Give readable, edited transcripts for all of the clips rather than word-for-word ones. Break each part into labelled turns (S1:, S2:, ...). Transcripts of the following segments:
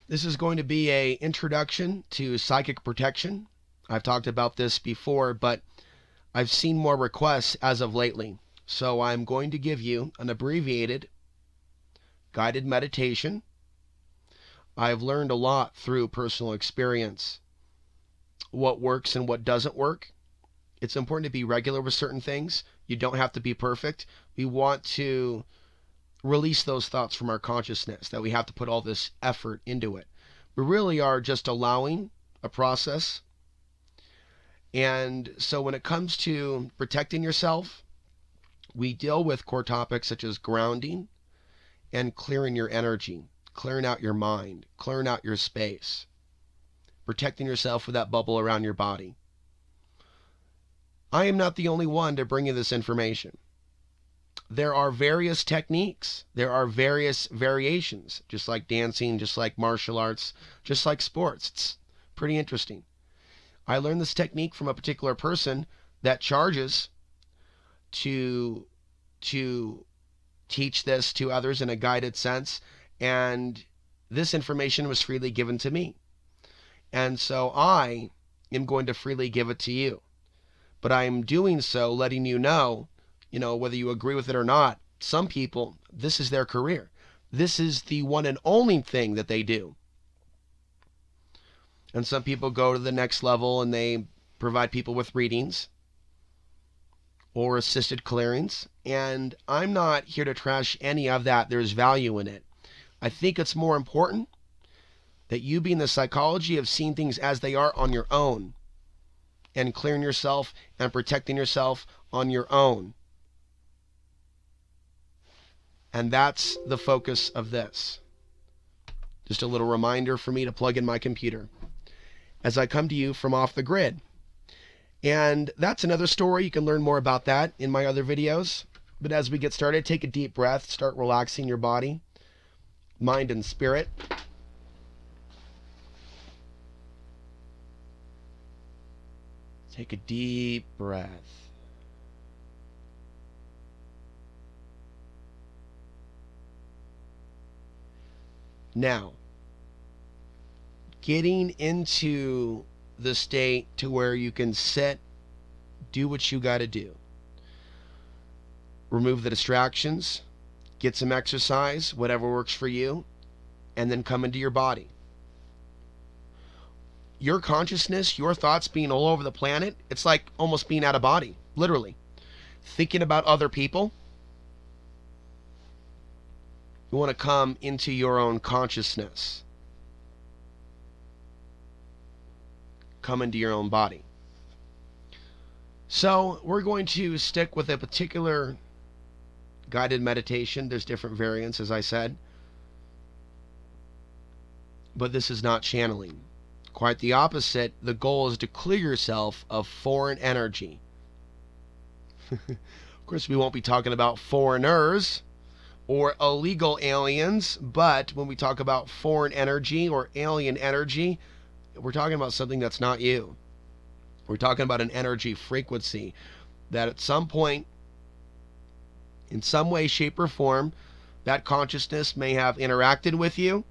S1: This is going to be a introduction to psychic protection. I've talked about this before, but I've seen more requests as of lately. So I'm going to give you an abbreviated guided meditation. I've learned a lot through personal experience, what works and what doesn't work. It's important to be regular with certain things. You don't have to be perfect. We want to release those thoughts from our consciousness, that we have to put all this effort into it. We really are just allowing a process. And so when it comes to protecting yourself, we deal with core topics such as grounding and clearing your energy, clearing out your mind, clearing out your space, protecting yourself with that bubble around your body. I am not the only one to bring you this information. There are various techniques. There are various variations, just like dancing, just like martial arts, just like sports. It's pretty interesting. I learned this technique from a particular person that charges to teach this to others in a guided sense, and this information was freely given to me. And so I am going to freely give it to you. But I am doing so letting you know, whether you agree with it or not, some people, this is their career. This is the one and only thing that they do. And some people go to the next level and they provide people with readings or assisted clearings. And I'm not here to trash any of that. There's value in it. I think it's more important that you be in the psychology of seeing things as they are on your own, and clearing yourself and protecting yourself on your own. And that's the focus of this. Just a little reminder for me to plug in my computer as I come to you from off the grid. And that's another story. You can learn more about that in my other videos. But as we get started, take a deep breath. Start relaxing your body, mind, and spirit. Take a deep breath. Now, getting into the state to where you can sit, do what you got to do. Remove the distractions, get some exercise, whatever works for you, and then come into your body. Your consciousness, your thoughts being all over the planet, it's like almost being out of body, literally. Thinking about other people. You want to come into your own consciousness. Come into your own body. So we're going to stick with a particular guided meditation. There's different variants, as I said. But this is not channeling. Quite the opposite. The goal is to clear yourself of foreign energy. Of course, we won't be talking about foreigners or illegal aliens, but when we talk about foreign energy or alien energy, we're talking about something that's not you. We're talking about an energy frequency that at some point, in some way, shape, or form, that consciousness may have interacted with you,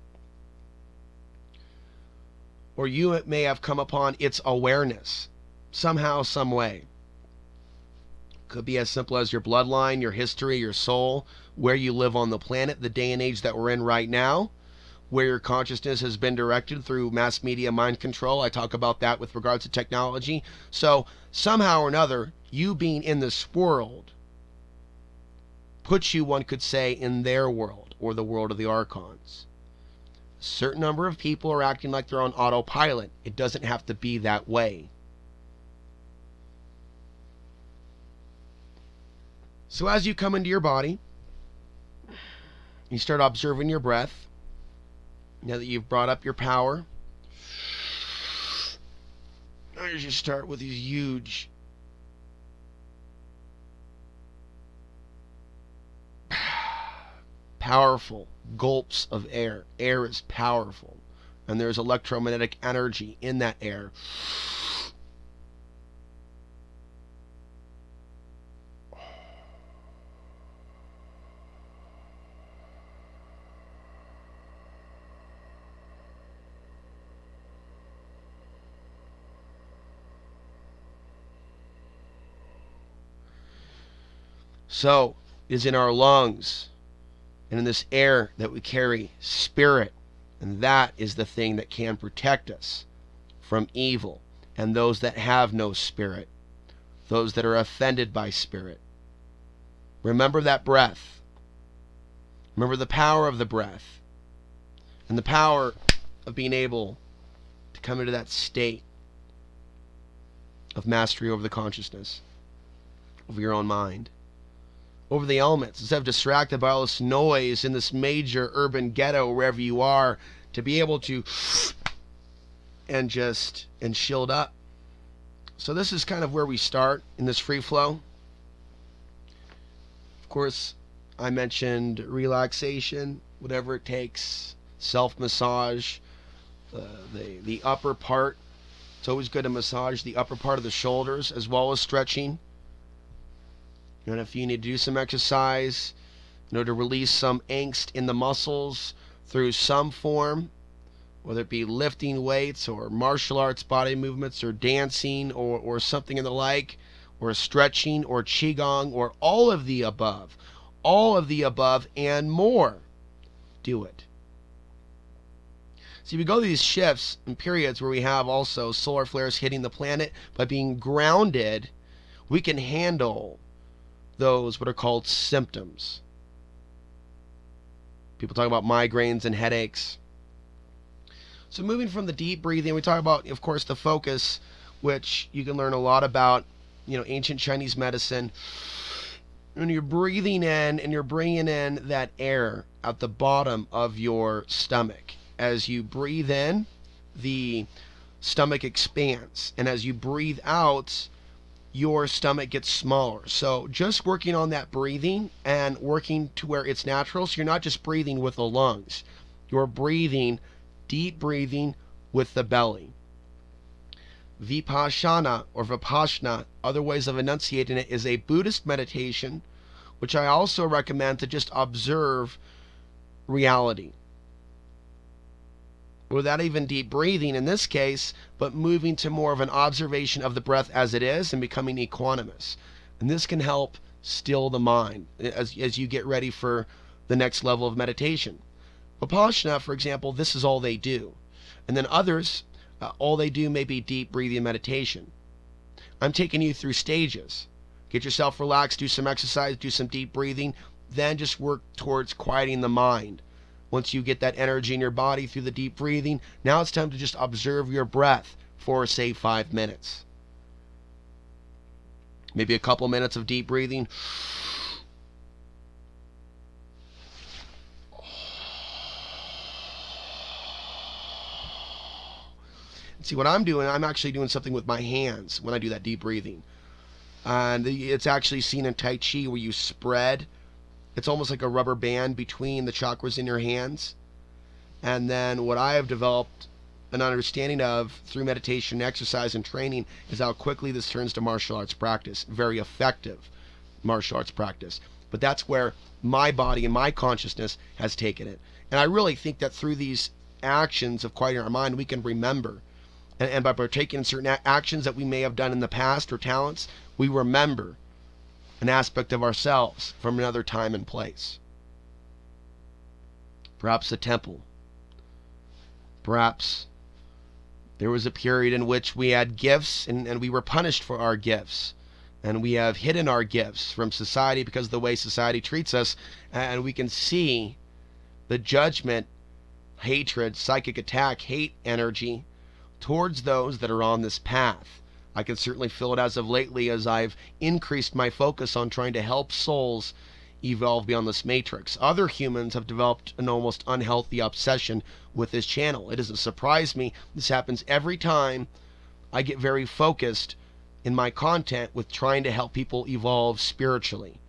S1: or you may have come upon its awareness somehow, some way. Could be as simple as your bloodline, your history, your soul, where you live on the planet, the day and age that we're in right now, where your consciousness has been directed through mass media mind control. I talk about that with regards to technology. So somehow or another, you being in this world puts you, one could say, in their world, or the world of the archons. A certain number of people are acting like they're on autopilot. It doesn't have to be that way. So as you come into your body, you start observing your breath. Now that you've brought up your power, as you start with these huge powerful gulps of air. Air is powerful, and there's electromagnetic energy in that air. So, it is in our lungs and in this air that we carry spirit. And that is the thing that can protect us from evil and those that have no spirit, those that are offended by spirit. Remember that breath. Remember the power of the breath and the power of being able to come into that state of mastery over the consciousness, over your own mind, over the elements, instead of distracted by all this noise in this major urban ghetto wherever you are, to be able to and shield up. So this is kind of where we start in this free flow. Of course, I mentioned relaxation, whatever it takes, self-massage, the upper part. It's always good to massage the upper part of the shoulders as well as stretching. And if you need to do some exercise, to release some angst in the muscles through some form, whether it be lifting weights or martial arts body movements or dancing or something in the like, or stretching or qigong or all of the above and more, do it. See, we go through these shifts and periods where we have also solar flares hitting the planet. By being grounded, we can handle those what are called symptoms. People talk about migraines and headaches. So moving from the deep breathing, we talk about, of course, the focus, which you can learn a lot about, ancient Chinese medicine. When you're breathing in and you're bringing in that air at the bottom of your stomach. As you breathe in, the stomach expands. And as you breathe out, your stomach gets smaller. So just working on that breathing and working to where it's natural. So you're not just breathing with the lungs. You're breathing, deep breathing with the belly. Vipassana or Vipassana, other ways of enunciating it, is a Buddhist meditation, which I also recommend to just observe reality. Without even deep breathing in this case, but moving to more of an observation of the breath as it is and becoming equanimous. And this can help still the mind as you get ready for the next level of meditation. Vipassana, for example, this is all they do. And then others, all they do may be deep breathing meditation. I'm taking you through stages. Get yourself relaxed, do some exercise, do some deep breathing, then just work towards quieting the mind. Once you get that energy in your body through the deep breathing, now it's time to just observe your breath for, say, 5 minutes. Maybe a couple minutes of deep breathing. See what I'm doing, I'm actually doing something with my hands when I do that deep breathing. And it's actually seen in Tai Chi where you spread. It's almost like a rubber band between the chakras in your hands. And then what I have developed an understanding of through meditation, exercise, and training is how quickly this turns to martial arts practice. Very effective martial arts practice. But that's where my body and my consciousness has taken it. And I really think that through these actions of quieting our mind, we can remember. And by partaking in certain actions that we may have done in the past or talents, we remember an aspect of ourselves from another time and place. Perhaps the temple. Perhaps there was a period in which we had gifts and we were punished for our gifts. And we have hidden our gifts from society because of the way society treats us. And we can see the judgment, hatred, psychic attack, hate energy towards those that are on this path. I can certainly feel it as of lately as I've increased my focus on trying to help souls evolve beyond this matrix. Other humans have developed an almost unhealthy obsession with this channel. It doesn't surprise me. This happens every time I get very focused in my content with trying to help people evolve spiritually.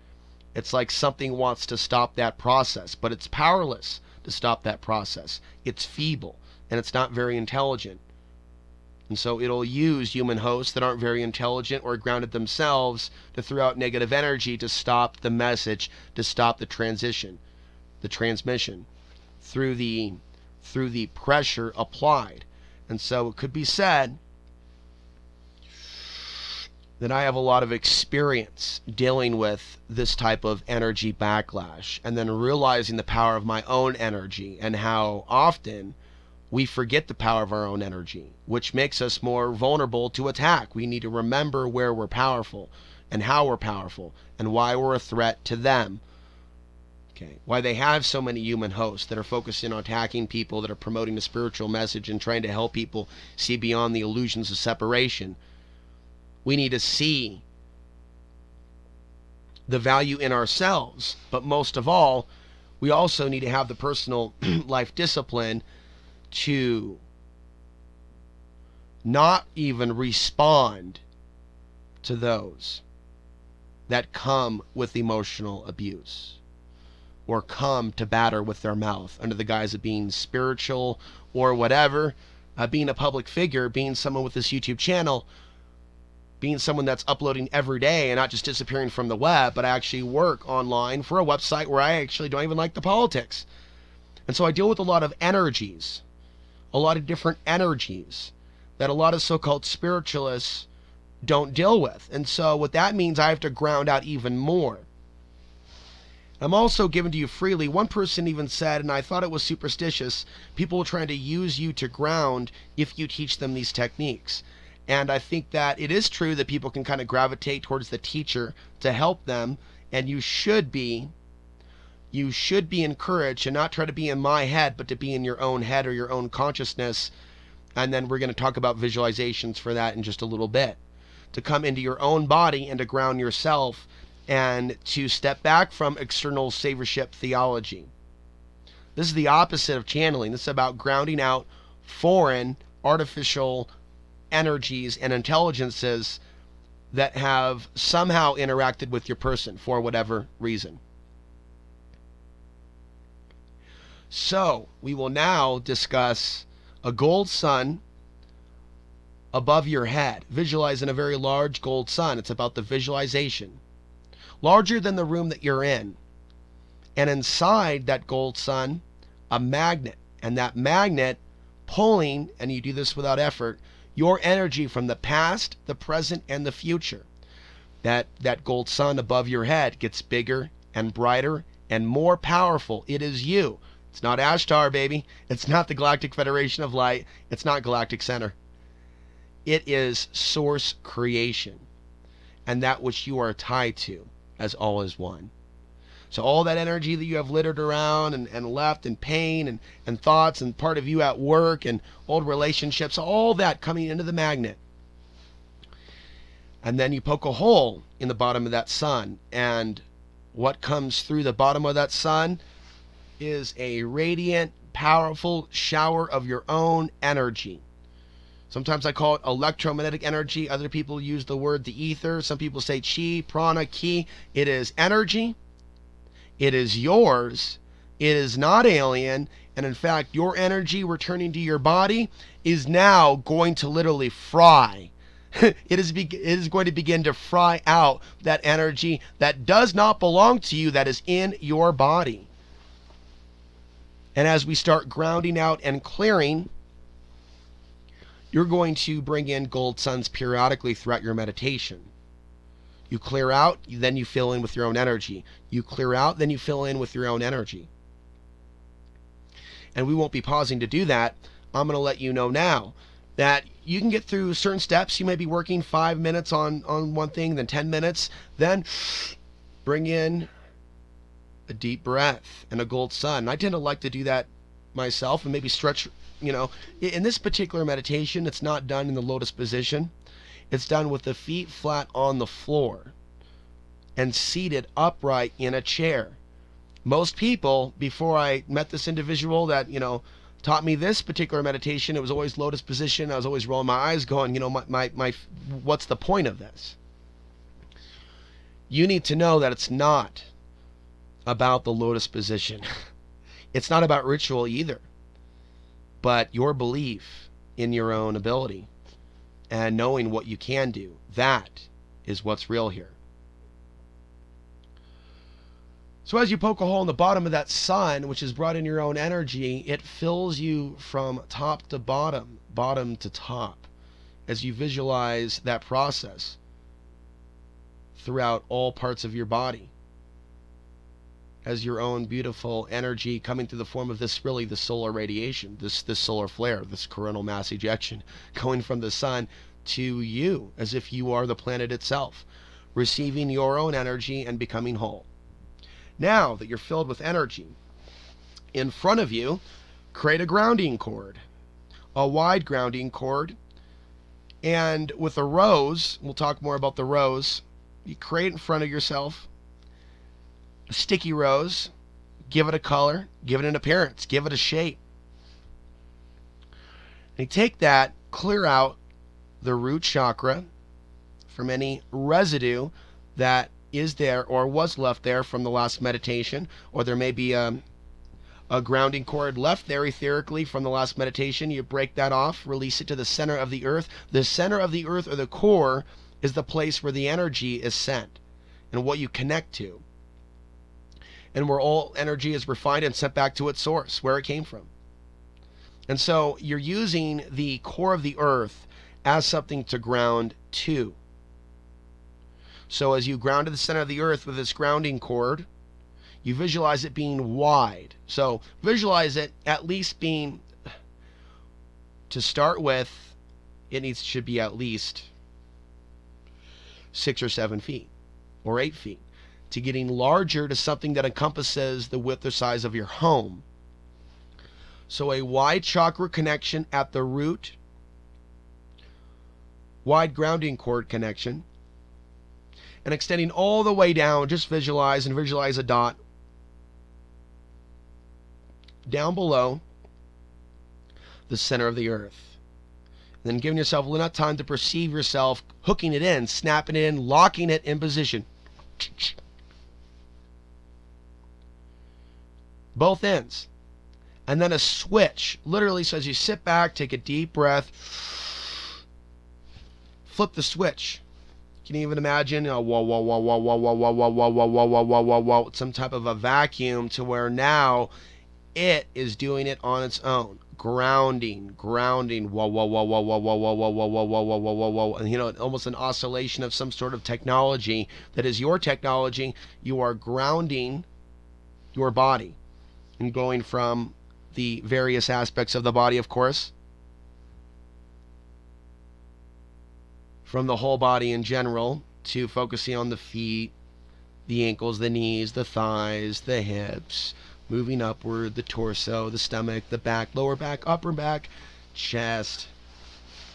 S1: It's like something wants to stop that process, but it's powerless to stop that process. It's feeble, and it's not very intelligent. And so it'll use human hosts that aren't very intelligent or grounded themselves to throw out negative energy to stop the message, to stop the transition, the transmission through the pressure applied. And so it could be said that I have a lot of experience dealing with this type of energy backlash, and then realizing the power of my own energy and how often we forget the power of our own energy, which makes us more vulnerable to attack. We need to remember where we're powerful and how we're powerful and why we're a threat to them. Okay, why they have so many human hosts that are focusing on attacking people, that are promoting the spiritual message and trying to help people see beyond the illusions of separation. We need to see the value in ourselves, but most of all, we also need to have the personal life discipline to not even respond to those that come with emotional abuse or come to batter with their mouth under the guise of being spiritual or whatever, being a public figure, being someone with this YouTube channel, being someone that's uploading every day and not just disappearing from the web, but I actually work online for a website where I actually don't even like the politics. And so I deal with a lot of energies, a lot of different energies that a lot of so-called spiritualists don't deal with. And so what that means, I have to ground out even more. I'm also given to you freely. One person even said, and I thought it was superstitious, people are trying to use you to ground if you teach them these techniques. And I think that it is true that people can kind of gravitate towards the teacher to help them, and you should be encouraged to not try to be in my head, but to be in your own head or your own consciousness. And then we're going to talk about visualizations for that in just a little bit. To come into your own body and to ground yourself and to step back from external saviorship theology. This is the opposite of channeling. This is about grounding out foreign, artificial energies and intelligences that have somehow interacted with your person for whatever reason. So, we will now discuss a gold sun above your head. Visualize in a very large gold sun. It's about the visualization. Larger than the room that you're in. And inside that gold sun, a magnet. And that magnet pulling, and you do this without effort, your energy from the past, the present, and the future. That gold sun above your head gets bigger and brighter and more powerful. It is you. It's not Ashtar, baby. It's not the Galactic Federation of Light. It's not Galactic Center. It is source creation. And that which you are tied to as all is one. So all that energy that you have littered around and left and pain and thoughts and part of you at work and old relationships, all that coming into the magnet. And then you poke a hole in the bottom of that sun. And what comes through the bottom of that sun is a radiant, powerful shower of your own energy. Sometimes I call it electromagnetic energy. Other people use the word the ether. Some people say chi, prana, ki. It is energy. It is yours. It is not alien. And in fact, your energy returning to your body is now going to literally fry. It is going to begin to fry out that energy that does not belong to you, that is in your body. And as we start grounding out and clearing, you're going to bring in gold suns periodically throughout your meditation. You clear out, then you fill in with your own energy. You clear out, then you fill in with your own energy. And we won't be pausing to do that. I'm going to let you know now that you can get through certain steps. You may be working 5 minutes on one thing, then 10 minutes. Then bring in a deep breath and a gold sun. I tend to like to do that myself and maybe stretch. In this particular meditation, it's not done in the lotus position. It's done with the feet flat on the floor and seated upright in a chair. Most people, before I met this individual that, taught me this particular meditation, it was always lotus position. I was always rolling my eyes going, what's the point of this? You need to know that it's not about the lotus position. It's not about ritual either. But your belief in your own ability and knowing what you can do, that is what's real here. So as you poke a hole in the bottom of that sun, which is brought in your own energy, it fills you from top to bottom, bottom to top, as you visualize that process. throughout all parts of your body as your own beautiful energy coming through the form of this solar radiation, this solar flare, this coronal mass ejection going from the sun to you as if you are the planet itself, receiving your own energy and becoming whole. Now that you're filled with energy, in front of you, create a grounding cord, a wide grounding cord, and with a rose, we'll talk more about the rose, you create in front of yourself a sticky rose, give it a color, give it an appearance, give it a shape. And you take that, clear out the root chakra from any residue that is there or was left there from the last meditation, or there may be a grounding cord left there etherically from the last meditation. You break that off, release it to the center of the earth. The center of the earth, or the core, is the place where the energy is sent and what you connect to, and where all energy is refined and sent back to its source, where it came from. And so you're using the core of the earth as something to ground to. So as you ground to the center of the earth with this grounding cord, you visualize it being wide. So visualize it at least being, to start with, should be at least 6 or 7 feet or 8 feet, to getting larger to something that encompasses the width or size of your home. So a wide chakra connection at the root, wide grounding cord connection, and extending all the way down. Just visualize a dot down below the center of the earth. And then giving yourself enough time to perceive yourself hooking it in, snapping it in, locking it in position. Both ends. And then a switch. Literally, so as you sit back, take a deep breath, flip the switch. Can you even imagine some type of a vacuum to where now it is doing it on its own, grounding, and almost an oscillation of some sort of technology that is your technology. You are grounding your body and going from the various aspects of the body, of course, from the whole body in general, to focusing on the feet, the ankles, the knees, the thighs, the hips, moving upward, the torso, the stomach, the back, lower back, upper back, chest,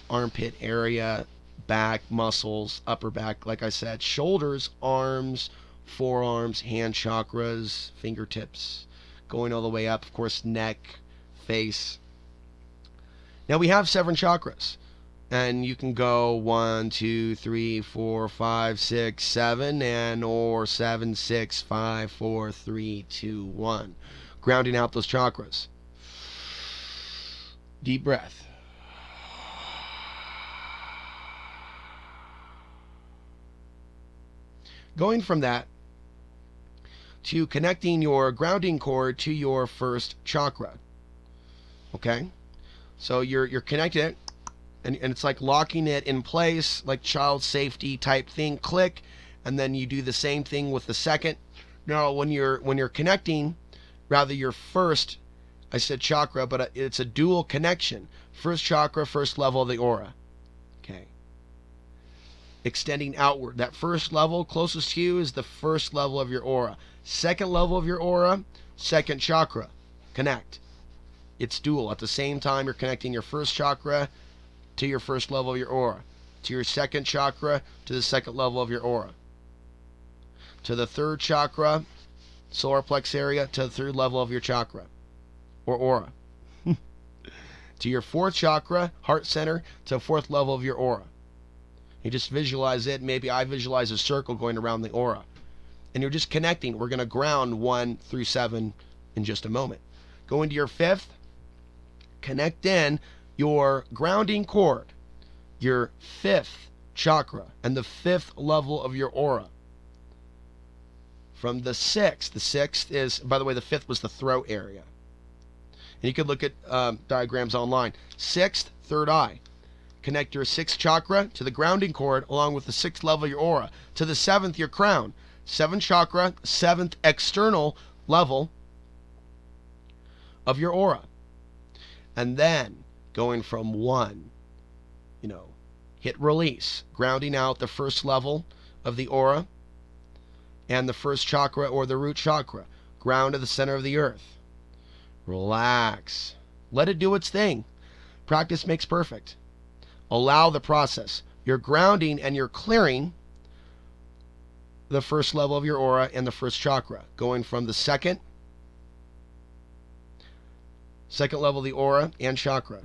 S1: armpit area, back, muscles, upper back, like I said, shoulders, arms, forearms, hand chakras, fingertips, going all the way up, of course, neck, face. Now we have 7 chakras. And you can go 1, 2, 3, 4, 5, 6, 7, and or 7, 6, 5, 4, 3, 2, 1. Grounding out those chakras. Deep breath. Going from that to connecting your grounding cord to your first chakra. Okay? So you're connecting it. And it's like locking it in place, like child safety type thing. Click, and then you do the same thing with the second. Now, when you're connecting, rather your first, I said chakra, but it's a dual connection. First chakra, first level of the aura. Okay. Extending outward. That first level closest to you is the first level of your aura. Second level of your aura, second chakra. Connect. It's dual. At the same time, you're connecting your first chakra to your first level of your aura, to your second chakra, to the second level of your aura, to the third chakra, solar plex area, to the third level of your chakra, or aura, to your fourth chakra, heart center, to the fourth level of your aura. You just visualize it. Maybe I visualize a circle going around the aura. And you're just connecting. We're going to ground 1 through 7 in just a moment. Go into your fifth, connect in your grounding cord, your fifth chakra, and the fifth level of your aura. From the sixth is, by the way, the fifth was the throat area. And you could look at diagrams online. Sixth, third eye. connect your 6th chakra to the grounding cord along with the 6th level of your aura. To the 7th, your crown. 7th chakra, 7th external level of your aura. And then going from 1, hit release, grounding out the 1st level of the aura and the 1st chakra or the root chakra. Ground to the center of the earth. Relax. Let it do its thing. Practice makes perfect. Allow the process. You're grounding and you're clearing the 1st level of your aura and the 1st chakra, going from the second level of the aura and chakra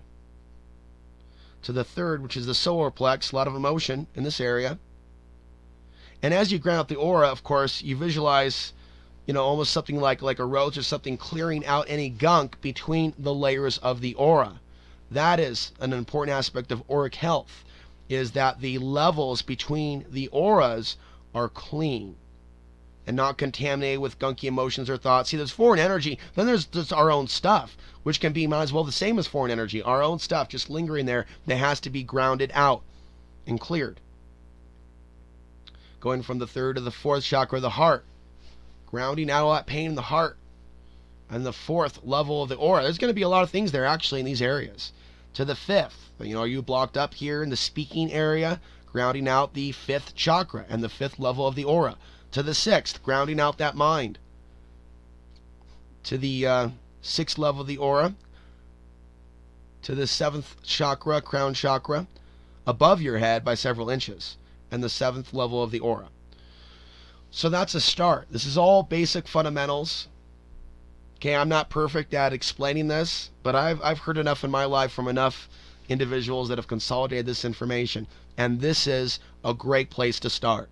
S1: to the 3rd, which is the solar plex. A lot of emotion in this area. And as you ground out the aura, of course, you visualize, almost something like a rose or something, clearing out any gunk between the layers of the aura. That is an important aspect of auric health, is that the levels between the auras are clean and not contaminated with gunky emotions or thoughts. See, there's foreign energy, then there's just our own stuff, which can be might as well the same as foreign energy. Our own stuff just lingering there that has to be grounded out and cleared. Going from the 3rd to the 4th chakra, the heart. Grounding out all that pain in the heart. And the 4th level of the aura. There's going to be a lot of things there actually in these areas. To the 5th, are you blocked up here in the speaking area? Grounding out the 5th chakra and the 5th level of the aura. To the 6th, grounding out that mind. To the 6th level of the aura. To the 7th chakra, crown chakra, above your head by several inches. And the 7th level of the aura. So that's a start. This is all basic fundamentals. Okay, I'm not perfect at explaining this, but I've heard enough in my life from enough individuals that have consolidated this information, and this is a great place to start.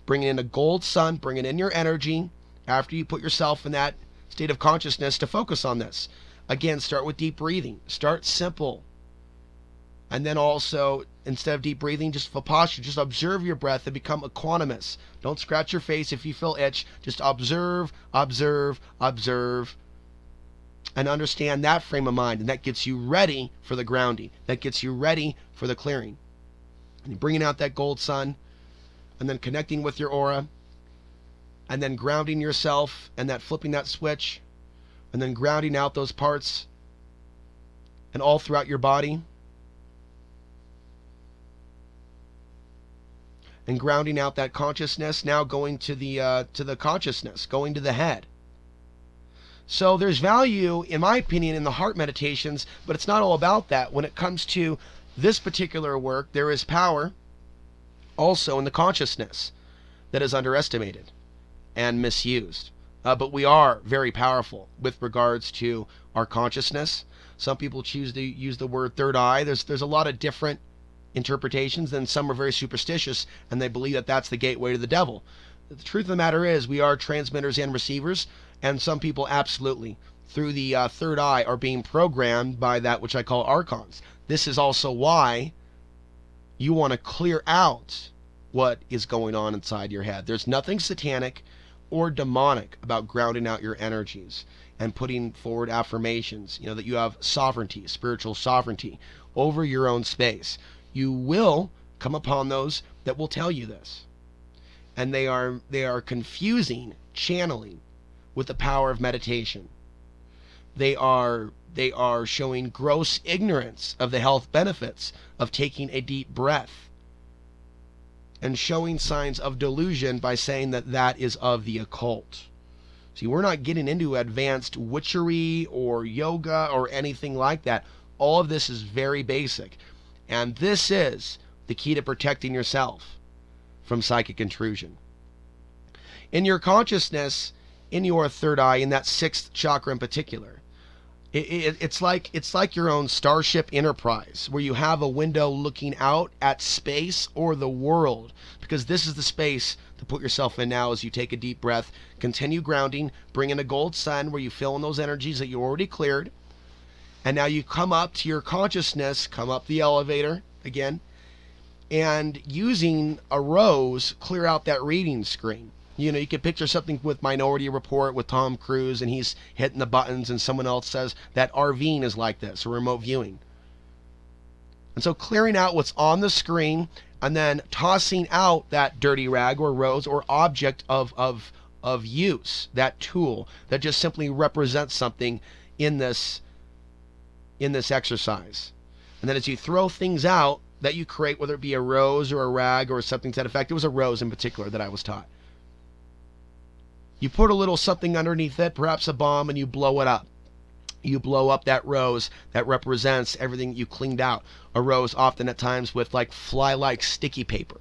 S1: Bringing in a gold sun, bringing in your energy after you put yourself in that state of consciousness to focus on this. Again, start with deep breathing. Start simple. And then also, instead of deep breathing, just for posture, just observe your breath and become equanimous. Don't scratch your face if you feel itch. Just observe, observe, observe, and understand that frame of mind. And that gets you ready for the grounding. That gets you ready for the clearing. And you're bringing out that gold sun, and then connecting with your aura, and then grounding yourself, and that flipping that switch, and then grounding out those parts, and all throughout your body. And grounding out that consciousness, now going to the consciousness, going to the head. So there's value, in my opinion, in the heart meditations, but it's not all about that. When it comes to this particular work, there is power also in the consciousness that is underestimated and misused. But we are very powerful with regards to our consciousness. Some people choose to use the word third eye. There's a lot of different interpretations, and some are very superstitious and they believe that that's the gateway to the devil. The truth of the matter is we are transmitters and receivers, and some people absolutely through the third eye are being programmed by that which I call archons. This is also why you want to clear out what is going on inside your head. There's nothing satanic or demonic about grounding out your energies and putting forward affirmations, that you have sovereignty, spiritual sovereignty over your own space. You will come upon those that will tell you this. And they are confusing channeling with the power of meditation. They are showing gross ignorance of the health benefits of taking a deep breath, and showing signs of delusion by saying that that is of the occult. See, we're not getting into advanced witchery or yoga or anything like that. All of this is very basic. And this is the key to protecting yourself from psychic intrusion. In your consciousness, in your third eye, in that 6th chakra in particular, it's like your own Starship Enterprise, where you have a window looking out at space or the world, because this is the space to put yourself in now as you take a deep breath, continue grounding, bring in a gold sun where you fill in those energies that you already cleared, and now you come up to your consciousness, come up the elevator again, and using a rose, clear out that reading screen. You can picture something with Minority Report with Tom Cruise, and he's hitting the buttons, and someone else says that RVing is like this, or remote viewing. And so clearing out what's on the screen and then tossing out that dirty rag or rose or object of use, that tool that just simply represents something in this exercise. And then as you throw things out that you create, whether it be a rose or a rag or something to that effect, it was a rose in particular that I was taught. You put a little something underneath it, perhaps a bomb, and you blow it up. You blow up that rose that represents everything you cleaned out. A rose often at times with like fly-like sticky paper.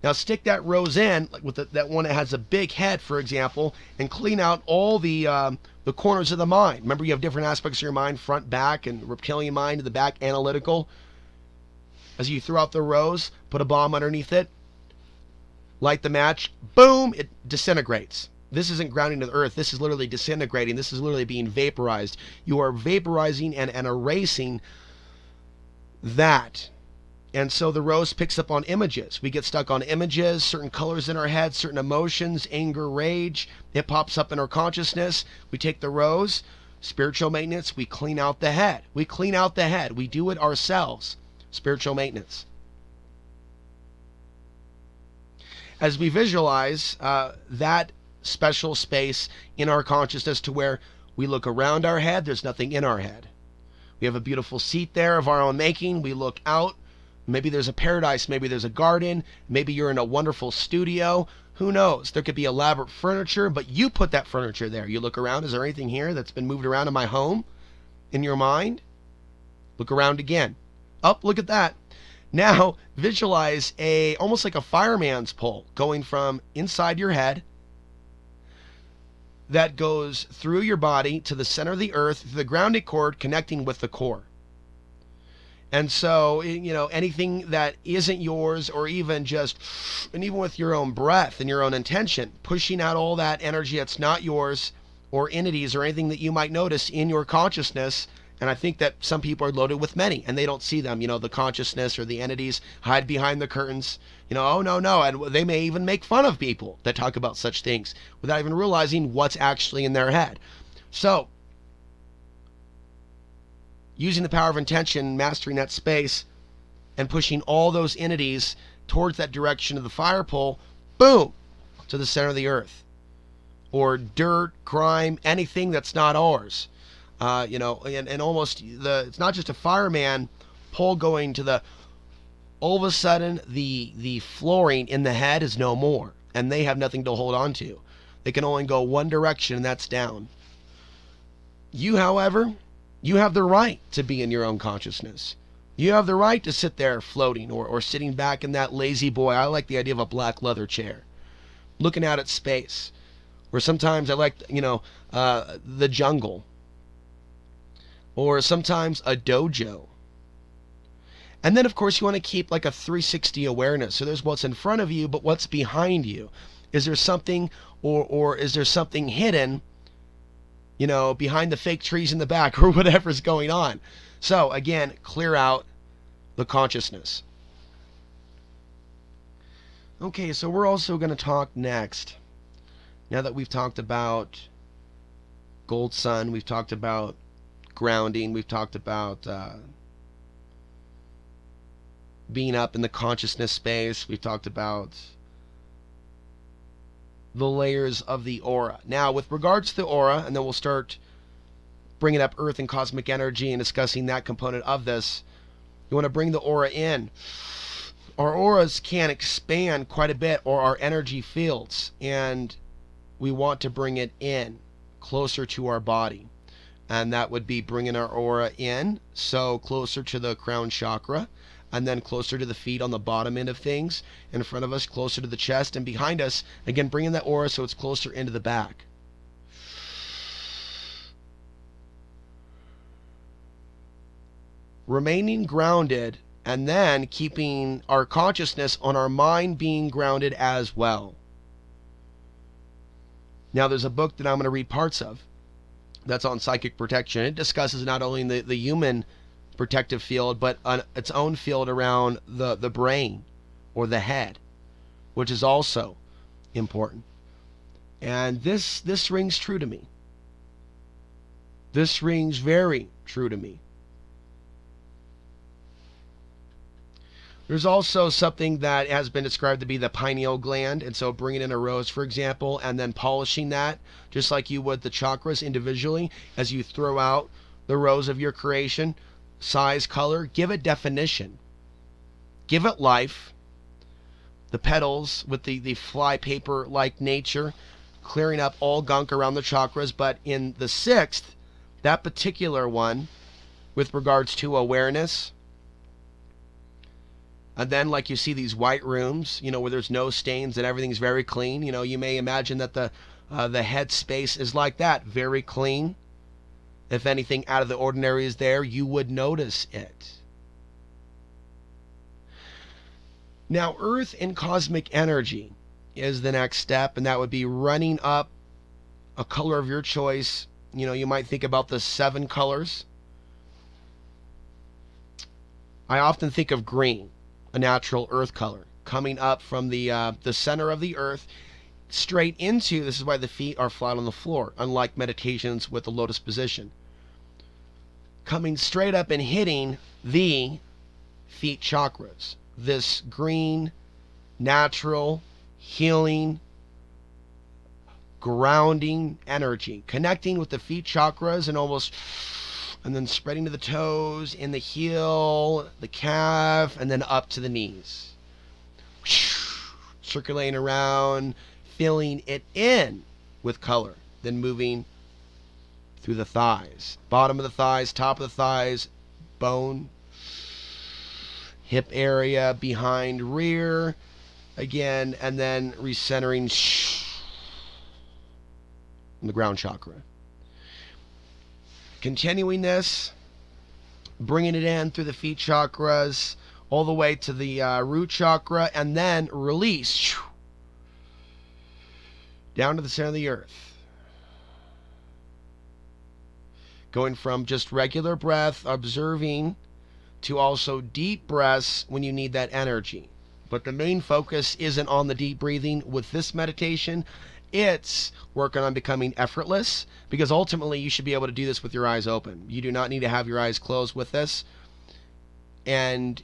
S1: Now stick that rose in like with that one that has a big head, for example, and clean out all the corners of the mind. Remember, you have different aspects of your mind: front, back, and reptilian mind in the back, analytical. As you throw out the rose, put a bomb underneath it, light the match, boom, it disintegrates. This isn't grounding to the earth. This is literally disintegrating. This is literally being vaporized. You are vaporizing and erasing that. And so the rose picks up on images. We get stuck on images, certain colors in our head, certain emotions, anger, rage. It pops up in our consciousness. We take the rose, spiritual maintenance, we clean out the head. We clean out the head. We do it ourselves. Spiritual maintenance. As we visualize that special space in our consciousness to where we look around our head, there's nothing in our head. We have a beautiful seat there of our own making. We look out. Maybe there's a paradise. Maybe there's a garden. Maybe you're in a wonderful studio. Who knows? There could be elaborate furniture, but you put that furniture there. You look around. Is there anything here that's been moved around in my home? In your mind? Look around again. Up, look at that. Now visualize almost like a fireman's pole going from inside your head that goes through your body to the center of the earth, through the grounding cord connecting with the core. And so, anything that isn't yours, or even with your own breath and your own intention, pushing out all that energy that's not yours, or entities, or anything that you might notice in your consciousness. And I think that some people are loaded with many, and they don't see them. The consciousness or the entities hide behind the curtains. Oh, no. And they may even make fun of people that talk about such things without even realizing what's actually in their head. So, using the power of intention, mastering that space, and pushing all those entities towards that direction of the fire pole, boom, to the center of the earth. Or dirt, crime, anything that's not ours. And almost it's not just a fireman pole going to all of a sudden the flooring in the head is no more, and they have nothing to hold on to. They can only go one direction, and that's down. You, however, you have the right to be in your own consciousness. You have the right to sit there floating or sitting back in that lazy boy. I like the idea of a black leather chair, looking out at space. Or sometimes I like, the jungle. Or sometimes a dojo. And then, of course, you want to keep like a 360 awareness. So there's what's in front of you, but what's behind you? Is there something, or is there something hidden, behind the fake trees in the back, or whatever's going on? So, again, clear out the consciousness. Okay, so we're also going to talk next. Now that we've talked about gold sun, we've talked about grounding, we've talked about being up in the consciousness space, we've talked about the layers of the aura. Now, with regards to the aura, and then we'll start bringing up earth and cosmic energy and discussing that component of this, you want to bring the aura in. Our auras can expand quite a bit, or our energy fields, and we want to bring it in closer to our body. And that would be bringing our aura in, so closer to the crown chakra, and then closer to the feet on the bottom end of things, in front of us, closer to the chest, and behind us, again, bringing that aura so it's closer into the back. Remaining grounded, and then keeping our consciousness on our mind being grounded as well. Now, there's a book that I'm going to read parts of that's on psychic protection. It discusses not only the human protective field, but its own field around the brain or the head, which is also important. And this rings true to me. This rings very true to me. There's also something that has been described to be the pineal gland, and so bringing in a rose, for example, and then polishing that, just like you would the chakras individually, as you throw out the rose of your creation, size, color, give it definition, give it life. The petals with the flypaper-like nature, clearing up all gunk around the chakras, but in the sixth, that particular one, with regards to awareness. And then, like you see these white rooms, where there's no stains and everything's very clean. You may imagine that the head space is like that, very clean. If anything out of the ordinary is there, you would notice it. Now, earth and cosmic energy is the next step, and that would be running up a color of your choice. You might think about the 7 colors. I often think of green, a natural earth color, coming up from the center of the earth straight into, this is why the feet are flat on the floor, unlike meditations with the lotus position. Coming straight up and hitting the feet chakras. This green, natural, healing, grounding energy, connecting with the feet chakras and then spreading to the toes, in the heel, the calf, and then up to the knees. Circulating around, filling it in with color, then moving through the thighs. Bottom of the thighs, top of the thighs, bone, hip area, behind, rear, again, and then recentering in the ground chakra. Continuing this, bringing it in through the feet chakras, all the way to the root chakra, and then release down to the center of the earth. Going from just regular breath, observing, to also deep breaths when you need that energy. But the main focus isn't on the deep breathing with this meditation. It's working on becoming effortless, because ultimately you should be able to do this with your eyes open. You do not need to have your eyes closed with this. And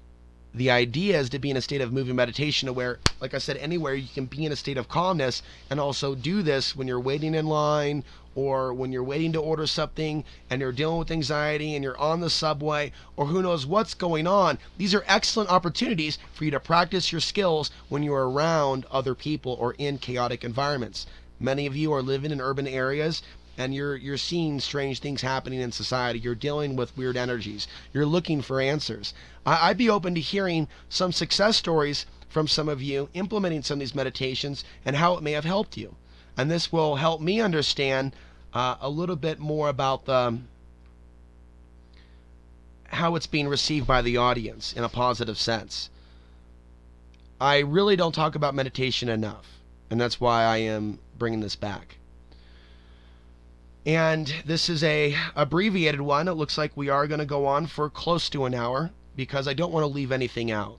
S1: the idea is to be in a state of moving meditation where, like I said, anywhere you can be in a state of calmness, and also do this when you're waiting in line, or when you're waiting to order something and you're dealing with anxiety and you're on the subway, or who knows what's going on. These are excellent opportunities for you to practice your skills when you're around other people or in chaotic environments. Many of you are living in urban areas, and you're seeing strange things happening in society. You're dealing with weird energies. You're looking for answers. I'd be open to hearing some success stories from some of you implementing some of these meditations and how it may have helped you. And this will help me understand a little bit more about how it's being received by the audience in a positive sense. I really don't talk about meditation enough, and that's why I am bringing this back. And this is a abbreviated one. It looks like we are going to go on for close to an hour, because I don't want to leave anything out.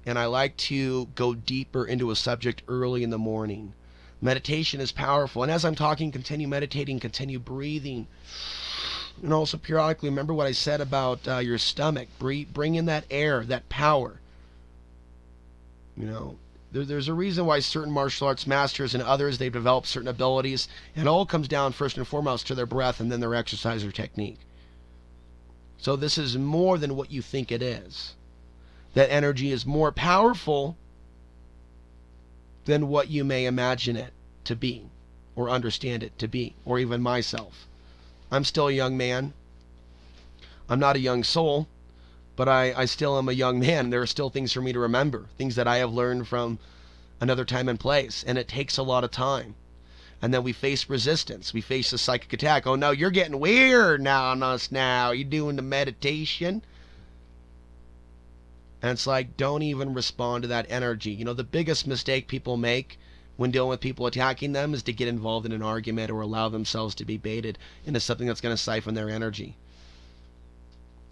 S1: And I like to go deeper into a subject early in the morning. Meditation is powerful. And as I'm talking, continue meditating, continue breathing. And also periodically remember what I said about your stomach. Bring in that air, that power. There's a reason why certain martial arts masters and others, they've developed certain abilities. And it all comes down first and foremost to their breath and then their exercise or technique. So this is more than what you think it is. That energy is more powerful than what you may imagine it to be, or understand it to be, or even myself. I'm still a young man. I'm not a young soul, but I still am a young man. There are still things for me to remember, things that I have learned from another time and place, and it takes a lot of time. And then we face resistance. We face a psychic attack. Oh no, you're getting weird now on us now. You're doing the meditation. And it's like, don't even respond to that energy. The biggest mistake people make when dealing with people attacking them is to get involved in an argument or allow themselves to be baited into something that's going to siphon their energy.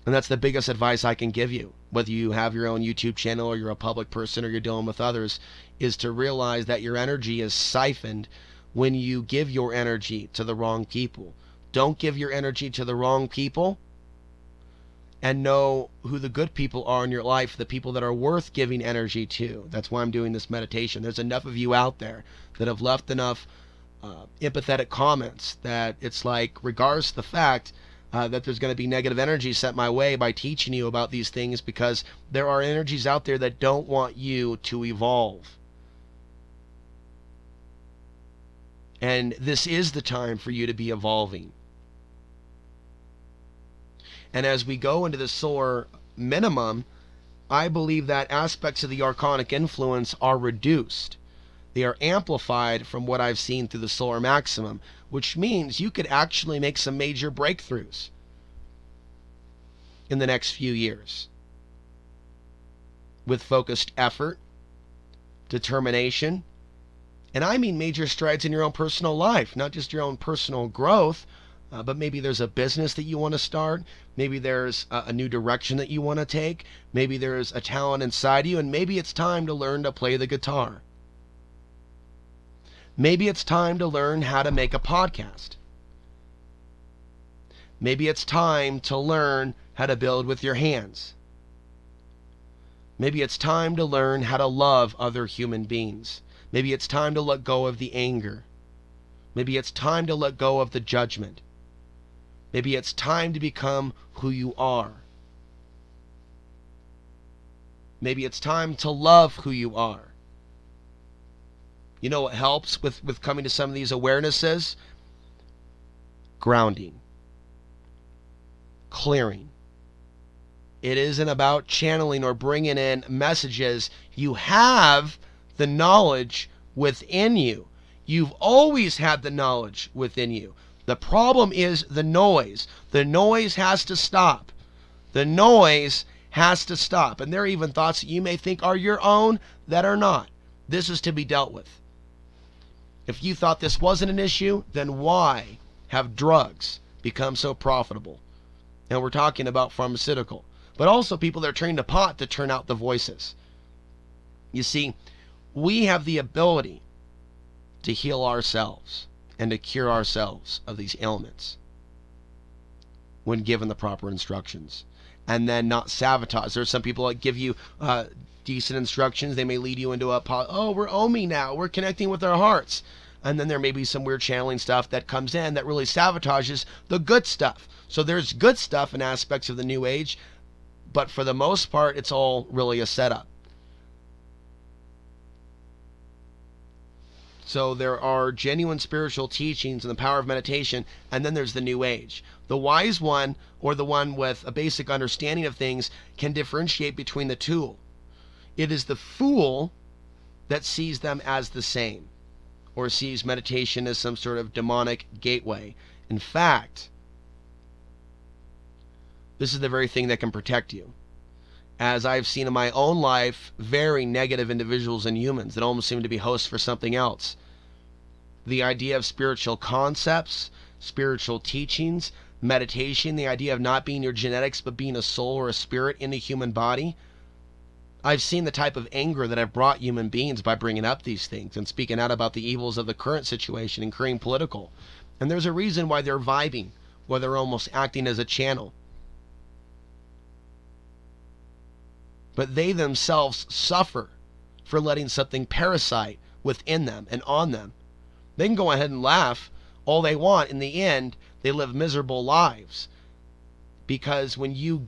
S1: And that's the biggest advice I can give you, whether you have your own YouTube channel or you're a public person or you're dealing with others, is to realize that your energy is siphoned when you give your energy to the wrong people. Don't give your energy to the wrong people, and know who the good people are in your life, the people that are worth giving energy to. That's why I'm doing this meditation. There's enough of you out there that have left enough empathetic comments that it's like, regardless of the fact that there's going to be negative energy sent my way by teaching you about these things, because there are energies out there that don't want you to evolve. And this is the time for you to be evolving. And as we go into the solar minimum, I believe that aspects of the archonic influence are reduced. They are amplified from what I've seen through the solar maximum, which means you could actually make some major breakthroughs in the next few years with focused effort, determination, and I mean major strides in your own personal life, not just your own personal growth, but maybe there's a business that you want to start. Maybe there's a new direction that you want to take. Maybe there's a talent inside you, and maybe it's time to learn to play the guitar. Maybe it's time to learn how to make a podcast. Maybe it's time to learn how to build with your hands. Maybe it's time to learn how to love other human beings. Maybe it's time to let go of the anger. Maybe it's time to let go of the judgment. Maybe it's time to become who you are. Maybe it's time to love who you are. You know what helps with coming to some of these awarenesses? Grounding. Clearing. It isn't about channeling or bringing in messages. You have the knowledge within you. You've always had the knowledge within you. The problem is the noise. The noise has to stop. The noise has to stop. And there are even thoughts that you may think are your own that are not. This is to be dealt with. If you thought this wasn't an issue, then why have drugs become so profitable? And we're talking about pharmaceutical, but also people that are trained to pot to turn out the voices. You see, we have the ability to heal ourselves and to cure ourselves of these ailments when given the proper instructions, and then not sabotage. There's some people that give you decent instructions. They may lead you into a oh, we're oming now, we're connecting with our hearts, and then there may be some weird channeling stuff that comes in that really sabotages the good stuff. So there's good stuff in aspects of the New Age, but for the most part it's all really a setup. So there are genuine spiritual teachings and the power of meditation, and then there's the New Age. The wise one, or the one with a basic understanding of things, can differentiate between the two. It is the fool that sees them as the same, or sees meditation as some sort of demonic gateway. In fact, this is the very thing that can protect you. As I've seen in my own life, very negative individuals and humans that almost seem to be hosts for something else. The idea of spiritual concepts, spiritual teachings, meditation, the idea of not being your genetics but being a soul or a spirit in a human body. I've seen the type of anger that I've brought human beings by bringing up these things and speaking out about the evils of the current situation and creating political. And there's a reason why they're vibing, why they're almost acting as a channel. But they themselves suffer for letting something parasite within them and on them. They can go ahead and laugh all they want. In the end, they live miserable lives. Because when you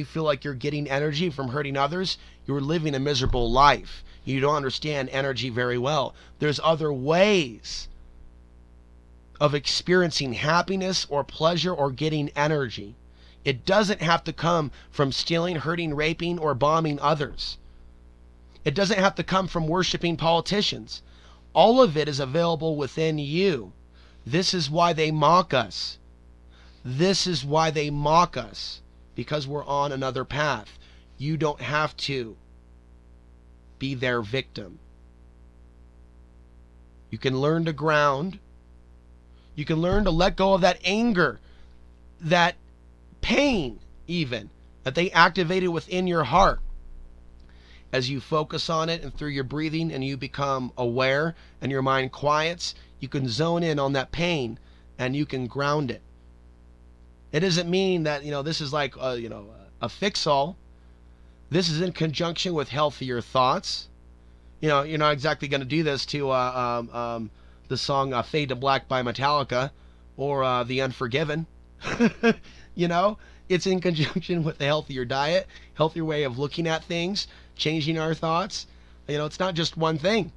S1: feel like you're getting energy from hurting others, you're living a miserable life. You don't understand energy very well. There's other ways of experiencing happiness or pleasure or getting energy. It doesn't have to come from stealing, hurting, raping, or bombing others. It doesn't have to come from worshiping politicians. All of it is available within you. This is why they mock us. This is why they mock us, because we're on another path. You don't have to be their victim. You can learn to ground. You can learn to let go of that anger, that pain even, that they activated within your heart. As you focus on it and through your breathing and you become aware and your mind quiets, you can zone in on that pain and you can ground it. It doesn't mean that, this is like, a fix-all. This is in conjunction with healthier thoughts. You're not exactly going to do this to the song Fade to Black by Metallica or The Unforgiven. you know, it's in conjunction with a healthier diet, healthier way of looking at things, changing our thoughts. It's not just one thing.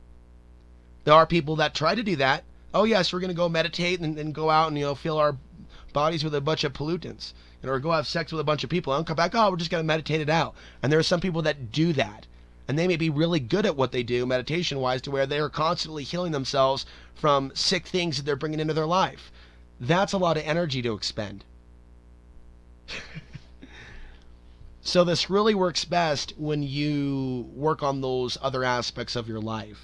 S1: There are people that try to do that. Oh yes, we're going to go meditate and go out and fill our bodies with a bunch of pollutants, or go have sex with a bunch of people and come back. Oh, we're just going to meditate it out. And there are some people that do that, and they may be really good at what they do meditation wise, to where they are constantly healing themselves from sick things that they're bringing into their life. That's a lot of energy to expend. So this really works best when you work on those other aspects of your life.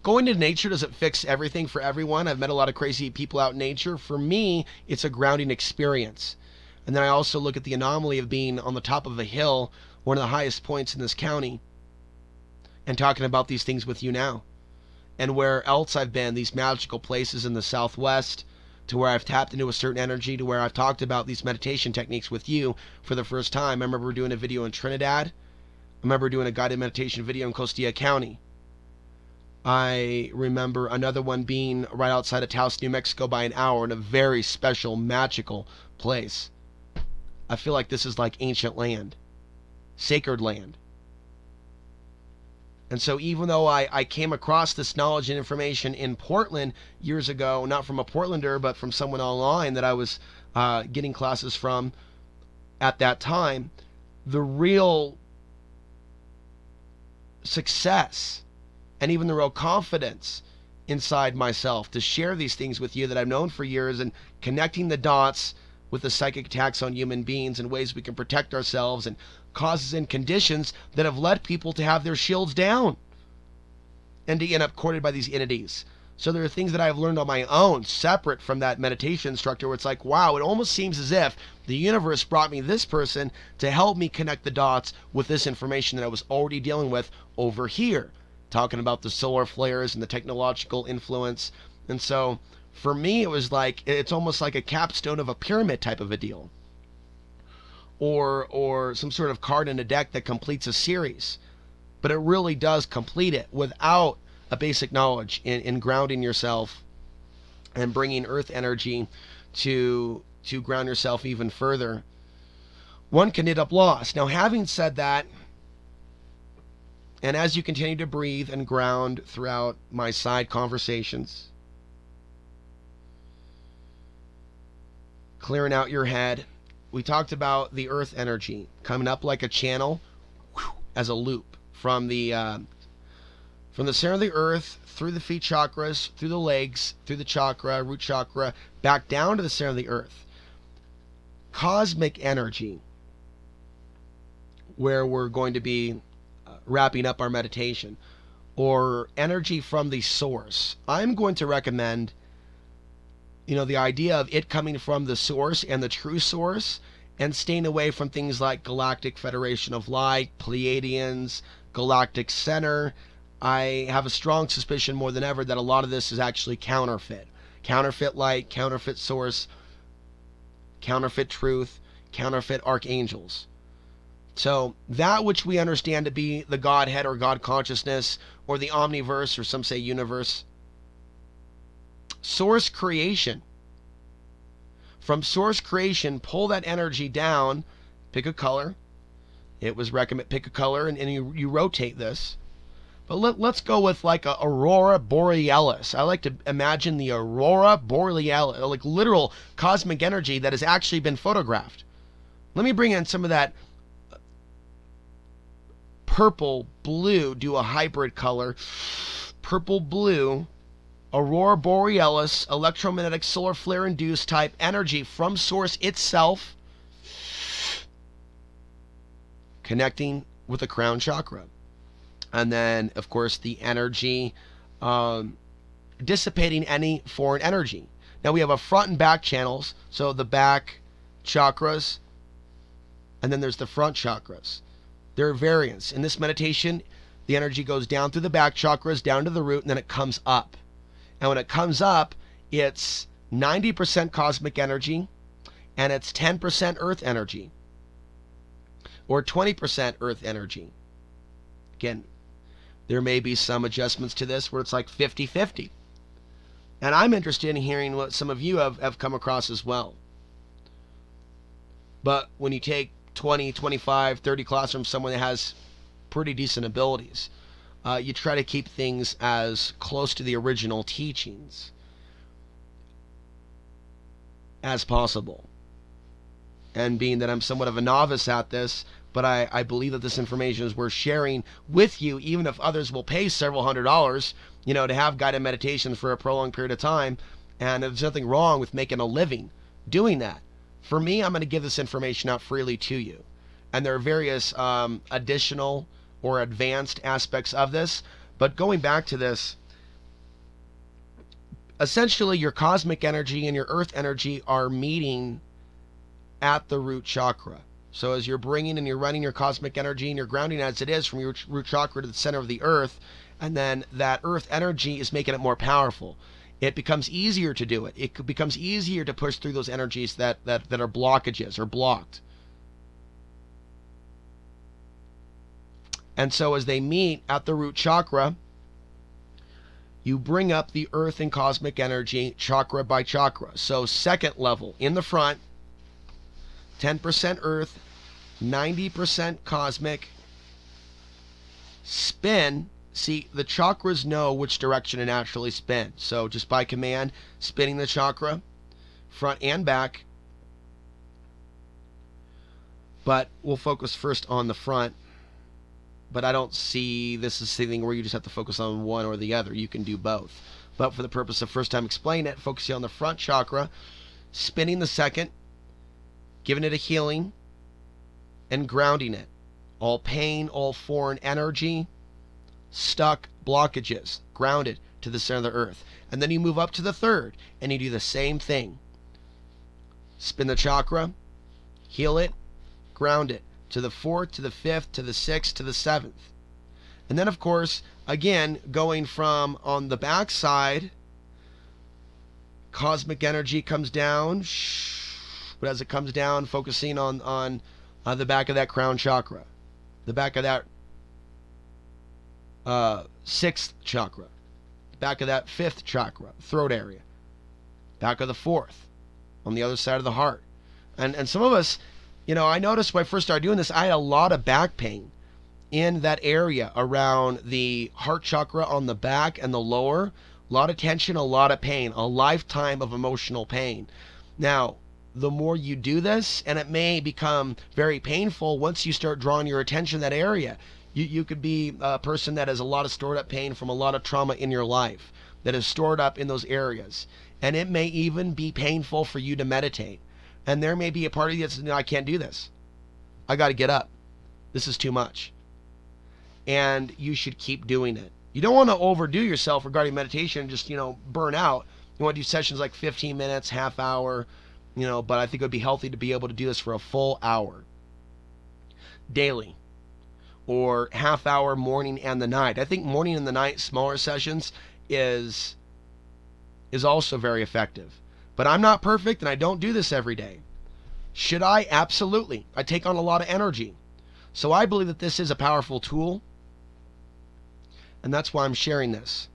S1: Going to nature doesn't fix everything for everyone. I've met a lot of crazy people out in nature. For me, it's a grounding experience. And then I also look at the anomaly of being on the top of a hill, one of the highest points in this county, and talking about these things with you now. And where else I've been, these magical places in the Southwest, to where I've tapped into a certain energy, to where I've talked about these meditation techniques with you for the first time. I remember doing a video in Trinidad. I remember doing a guided meditation video in Costilla County. I remember another one being right outside of Taos, New Mexico by an hour, in a very special, magical place. I feel like this is like ancient land, sacred land. And so even though I came across this knowledge and information in Portland years ago, not from a Portlander, but from someone online that I was getting classes from at that time, the real success and even the real confidence inside myself to share these things with you that I've known for years, and connecting the dots with the psychic attacks on human beings and ways we can protect ourselves, and causes and conditions that have led people to have their shields down and to end up courted by these entities. So there are things that I've learned on my own, separate from that meditation instructor, where it's like, wow, it almost seems as if the universe brought me this person to help me connect the dots with this information that I was already dealing with over here, talking about the solar flares and the technological influence. And so for me, it was like, it's almost like a capstone of a pyramid type of a deal, or some sort of card in a deck that completes a series. But it really does complete it without a basic knowledge in grounding yourself and bringing earth energy to ground yourself even further. One can end up lost. Now, having said that, and as you continue to breathe and ground throughout my side conversations, clearing out your head, we talked about the earth energy coming up like a channel, as a loop from the center of the earth, through the feet chakras, through the legs, through the chakra, root chakra, back down to the center of the earth. Cosmic energy, where we're going to be wrapping up our meditation, or energy from the source. I'm going to recommend, the idea of it coming from the source and the true source, and staying away from things like Galactic Federation of Light, Pleiadians, Galactic Center. I have a strong suspicion more than ever that a lot of this is actually counterfeit. Counterfeit light, counterfeit source, counterfeit truth, counterfeit archangels. So that which we understand to be the Godhead or God consciousness, or the omniverse, or some say universe, source creation. From source creation, pull that energy down, pick a color. It was recommended, pick a color, and you rotate this. But let's go with like a aurora borealis. I like to imagine the aurora borealis, like literal cosmic energy that has actually been photographed. Let me bring in some of that purple blue, do a hybrid color, purple blue, aurora borealis, electromagnetic solar flare induced type energy from source itself, connecting with the crown chakra. And then, of course, the energy dissipating any foreign energy. Now we have a front and back channels, so the back chakras, and then there's the front chakras. There are variants. In this meditation, the energy goes down through the back chakras, down to the root, and then it comes up. And when it comes up, it's 90% cosmic energy and it's 10% earth energy or 20% earth energy. Again, there may be some adjustments to this where it's like 50-50. And I'm interested in hearing what some of you have come across as well. But when you take 20, 25, 30 classes from someone that has pretty decent abilities, you try to keep things as close to the original teachings as possible. And being that I'm somewhat of a novice at this, but I believe that this information is worth sharing with you, even if others will pay several $100s, to have guided meditations for a prolonged period of time. And there's nothing wrong with making a living doing that. For me, I'm going to give this information out freely to you. And there are various additional or advanced aspects of this. But going back to this, essentially your cosmic energy and your earth energy are meeting at the root chakra. So as you're bringing and you're running your cosmic energy and you're grounding as it is from your root chakra to the center of the earth, and then that earth energy is making it more powerful. It becomes easier to do it. It becomes easier to push through those energies that are blockages or blocked. And so as they meet at the root chakra, you bring up the earth and cosmic energy chakra by chakra. So second level in the front, 10% earth, 90% cosmic. Spin. See, the chakras know which direction to naturally spin. So just by command, spinning the chakra, front and back. But we'll focus first on the front. But I don't see this as something where you just have to focus on one or the other. You can do both. But for the purpose of first time explaining it, focusing on the front chakra, spinning the second, giving it a healing, and grounding it. All pain, all foreign energy, stuck blockages, grounded to the center of the earth. And then you move up to the third, and you do the same thing. Spin the chakra, heal it, ground it. To the fourth, to the fifth, to the sixth, to the seventh. And then, of course, again, going from on the back side, cosmic energy comes down, but as it comes down, focusing on the back of that crown chakra, the back of that sixth chakra, the back of that fifth chakra, throat area, back of the fourth, on the other side of the heart. And some of us, I noticed when I first started doing this, I had a lot of back pain in that area around the heart chakra on the back and the lower. A lot of tension, a lot of pain, a lifetime of emotional pain. Now, the more you do this, and it may become very painful once you start drawing your attention to that area. You could be a person that has a lot of stored up pain from a lot of trauma in your life that is stored up in those areas. And it may even be painful for you to meditate. And there may be a part of you that says, no, I can't do this. I got to get up. This is too much. And you should keep doing it. You don't want to overdo yourself regarding meditation and just, burn out. You want to do sessions like 15 minutes, half hour, but I think it would be healthy to be able to do this for a full hour daily, or half hour morning and the night. I think morning and the night, smaller sessions is also very effective. But I'm not perfect and I don't do this every day. Should I? Absolutely. I take on a lot of energy. So I believe that this is a powerful tool. And that's why I'm sharing this.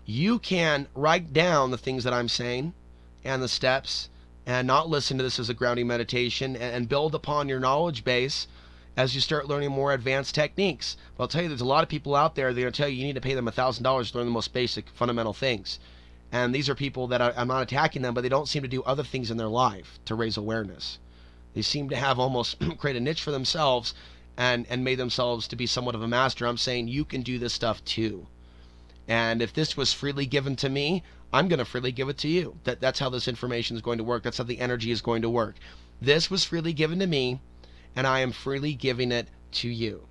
S1: You can write down the things that I'm saying and the steps and not listen to this as a grounding meditation and build upon your knowledge base as you start learning more advanced techniques. But I'll tell you, there's a lot of people out there that are going to tell you need to pay them $1,000 to learn the most basic fundamental things. And these are people that I'm not attacking them, but they don't seem to do other things in their life to raise awareness. They seem to have almost create a niche for themselves and made themselves to be somewhat of a master. I'm saying you can do this stuff too. And if this was freely given to me, I'm going to freely give it to you. That's how this information is going to work. That's how the energy is going to work. This was freely given to me, and I am freely giving it to you.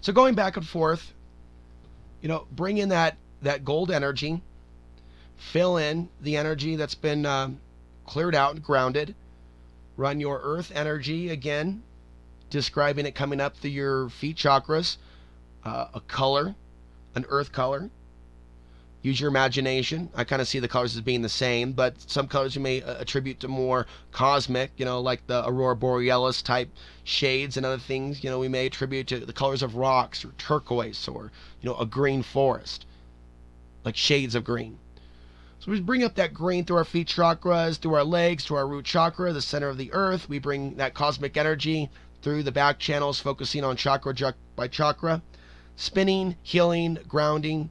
S1: So going back and forth, bring in that gold energy. Fill in the energy that's been cleared out and grounded. Run your earth energy again, describing it coming up through your feet chakras, a color, an earth color. Use your imagination. I kind of see the colors as being the same, but some colors you may attribute to more cosmic, like the aurora borealis type shades, and other things, we may attribute to the colors of rocks or turquoise, or a green forest, like shades of green. So we bring up that green through our feet chakras, through our legs, to our root chakra, the center of the earth. We bring that cosmic energy through the back channels, focusing on chakra by chakra, spinning, healing, grounding.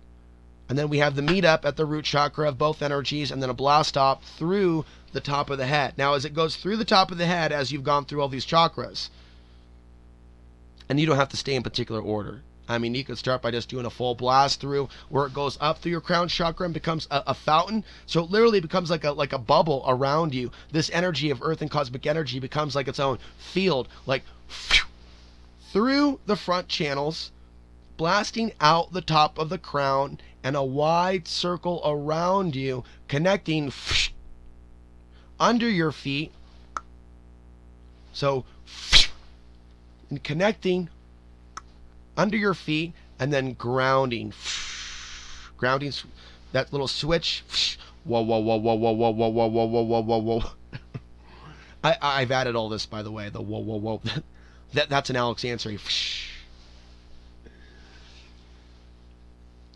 S1: And then we have the meetup at the root chakra of both energies, and then a blast off through the top of the head. Now, as it goes through the top of the head, as you've gone through all these chakras, and you don't have to stay in particular order. I mean, you could start by just doing a full blast through, where it goes up through your crown chakra and becomes a fountain. So it literally becomes like a bubble around you. This energy of earth and cosmic energy becomes like its own field, like through the front channels, blasting out the top of the crown, and a wide circle around you, connecting under your feet. So, and connecting under your feet, and then grounding, that little switch. Whoa, whoa, whoa, whoa, whoa, whoa, whoa, whoa, whoa, whoa, whoa, whoa, whoa. I've added all this, by the way. The whoa, whoa, whoa. That's an Alex answer.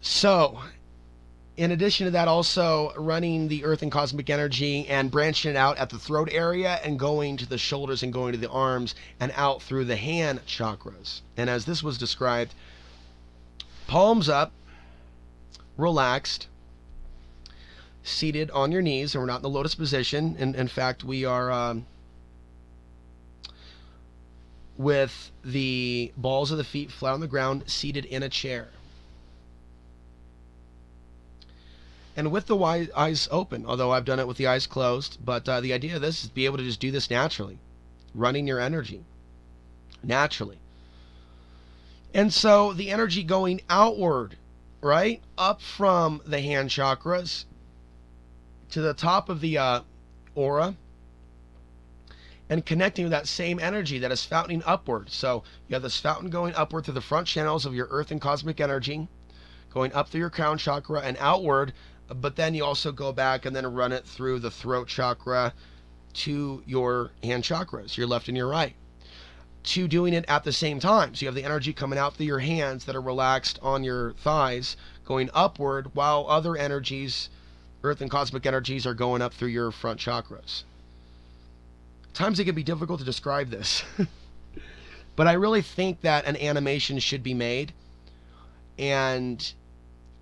S1: So, in addition to that, also running the earth and cosmic energy and branching it out at the throat area and going to the shoulders and going to the arms and out through the hand chakras. And as this was described, palms up, relaxed, seated on your knees, and we're not in the lotus position. In fact, we are with the balls of the feet flat on the ground, seated in a chair. And with the eyes open, although I've done it with the eyes closed, but the idea of this is to be able to just do this naturally, running your energy naturally. And so the energy going outward, right, up from the hand chakras to the top of the aura, and connecting with that same energy that is fountaining upward. So you have this fountain going upward through the front channels of your earth and cosmic energy, going up through your crown chakra and outward. But then you also go back and then run it through the throat chakra to your hand chakras, your left and your right, to doing it at the same time. So you have the energy coming out through your hands that are relaxed on your thighs, going upward, while other energies, earth and cosmic energies, are going up through your front chakras. At times it can be difficult to describe this, but I really think that an animation should be made, and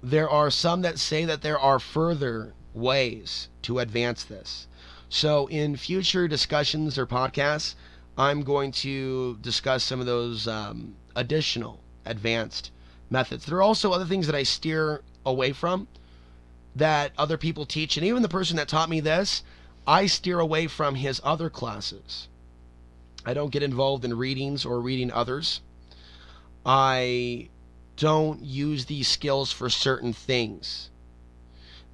S1: there are some that say that there are further ways to advance this. So in future discussions or podcasts, I'm going to discuss some of those additional advanced methods. There are also other things that I steer away from that other people teach. And even the person that taught me this, I steer away from his other classes. I don't get involved in readings or reading others. I don't use these skills for certain things.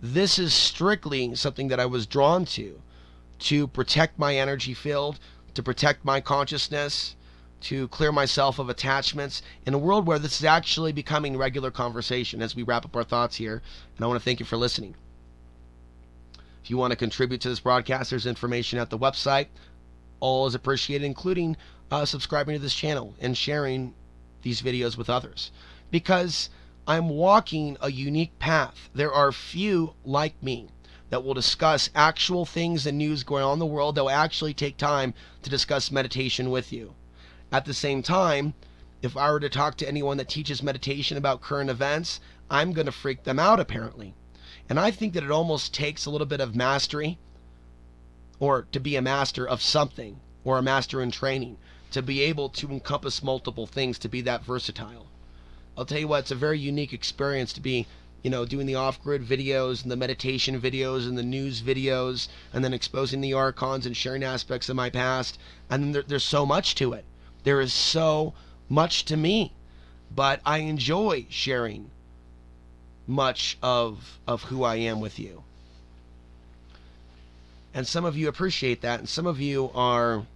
S1: This is strictly something that I was drawn to protect my energy field, to protect my consciousness, to clear myself of attachments in a world where this is actually becoming regular conversation as we wrap up our thoughts here. And I want to thank you for listening. If you want to contribute to this broadcast, there's information at the website. All is appreciated, including subscribing to this channel and sharing these videos with others, because I'm walking a unique path. There are few like me that will discuss actual things and news going on in the world, that will actually take time to discuss meditation with you. At the same time, if I were to talk to anyone that teaches meditation about current events, I'm going to freak them out, apparently. And I think that it almost takes a little bit of mastery, or to be a master of something, or a master in training, to be able to encompass multiple things, to be that versatile. I'll tell you what, it's a very unique experience to be, doing the off-grid videos and the meditation videos and the news videos, and then exposing the archons and sharing aspects of my past. And there's so much to it. There is so much to me, but I enjoy sharing much of who I am with you. And some of you appreciate that, and some of you are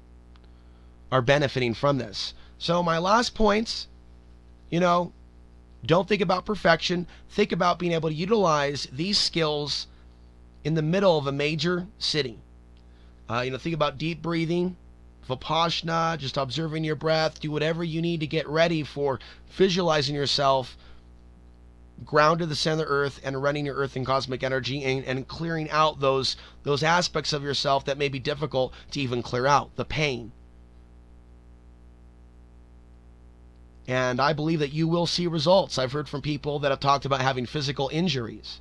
S1: benefiting from this. So my last points, Don't think about perfection. Think about being able to utilize these skills in the middle of a major city. Think about deep breathing, Vipassana, just observing your breath. Do whatever you need to get ready for visualizing yourself grounded to the center of the earth and running your earth and cosmic energy, and clearing out those aspects of yourself that may be difficult to even clear out, the pain. And I believe that you will see results. I've heard from people that have talked about having physical injuries,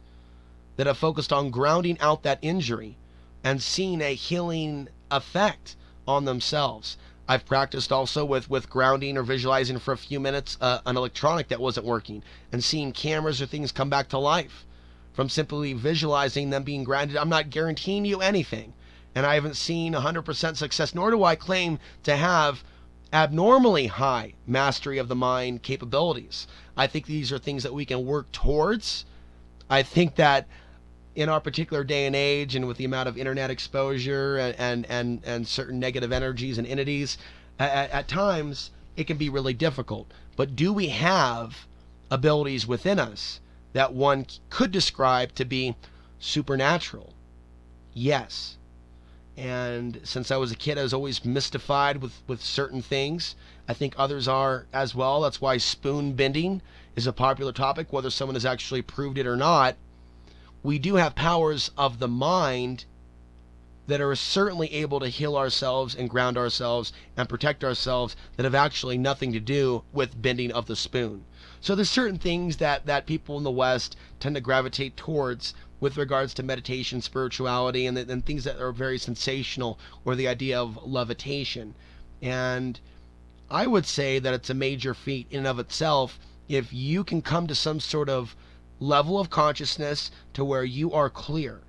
S1: that have focused on grounding out that injury and seeing a healing effect on themselves. I've practiced also with grounding or visualizing for a few minutes an electronic that wasn't working, and seeing cameras or things come back to life from simply visualizing them being grounded. I'm not guaranteeing you anything, and I haven't seen 100% success, nor do I claim to have abnormally high mastery of the mind capabilities. I think these are things that we can work towards. I think that in our particular day and age, and with the amount of internet exposure and certain negative energies and entities, at times it can be really difficult. But do we have abilities within us that one could describe to be supernatural? Yes. And since I was a kid, I was always mystified with certain things. I think others are as well. That's why spoon bending is a popular topic, whether someone has actually proved it or not. We do have powers of the mind that are certainly able to heal ourselves and ground ourselves and protect ourselves, that have actually nothing to do with bending of the spoon. So there's certain things that people in the West tend to gravitate towards with regards to meditation, spirituality, and things that are very sensational, or the idea of levitation. And I would say that it's a major feat in and of itself if you can come to some sort of level of consciousness to where you are clear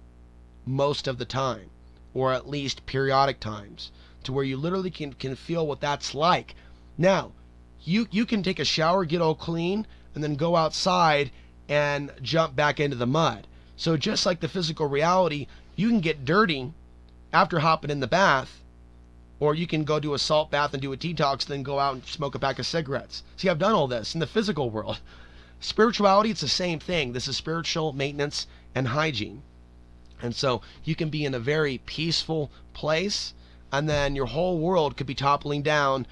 S1: most of the time, or at least periodic times, to where you literally can feel what that's like. Now, you can take a shower, get all clean, and then go outside and jump back into the mud. So just like the physical reality, you can get dirty after hopping in the bath, or you can go do a salt bath and do a detox, then go out and smoke a pack of cigarettes. See, I've done all this in the physical world. Spirituality, it's the same thing. This is spiritual maintenance and hygiene. And so you can be in a very peaceful place, and then your whole world could be toppling down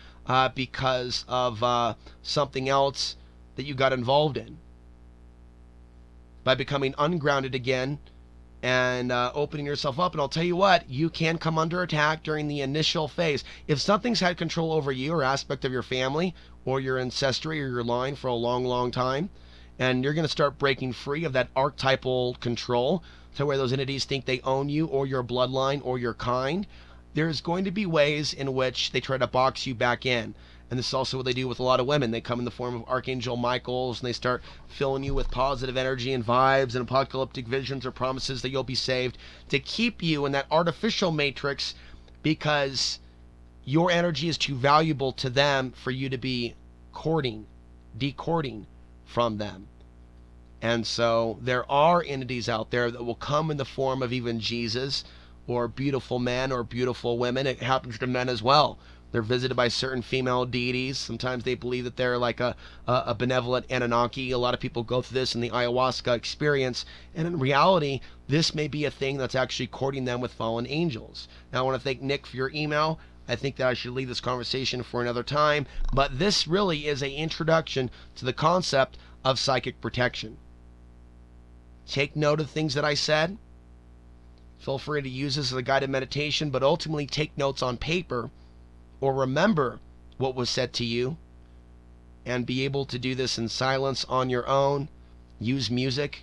S1: because of something else that you got involved in. By becoming ungrounded again and opening yourself up. And I'll tell you what, you can come under attack during the initial phase. If something's had control over you or aspect of your family or your ancestry or your line for a long, long time, and you're going to start breaking free of that archetypal control to where those entities think they own you or your bloodline or your kind, there's going to be ways in which they try to box you back in. And this is also what they do with a lot of women. They come in the form of Archangel Michaels, and they start filling you with positive energy and vibes and apocalyptic visions or promises that you'll be saved, to keep you in that artificial matrix, because your energy is too valuable to them for you to be decording from them. And so there are entities out there that will come in the form of even Jesus, or beautiful men or beautiful women. It happens to men as well. They're visited by certain female deities. Sometimes they believe that they're like a benevolent Anunnaki. A lot of people go through this in the ayahuasca experience. And in reality, this may be a thing that's actually courting them with fallen angels. Now, I want to thank Nick for your email. I think that I should leave this conversation for another time. But this really is an introduction to the concept of psychic protection. Take note of things that I said. Feel free to use this as a guided meditation, but ultimately take notes on paper, or remember what was said to you, and be able to do this in silence on your own. Use music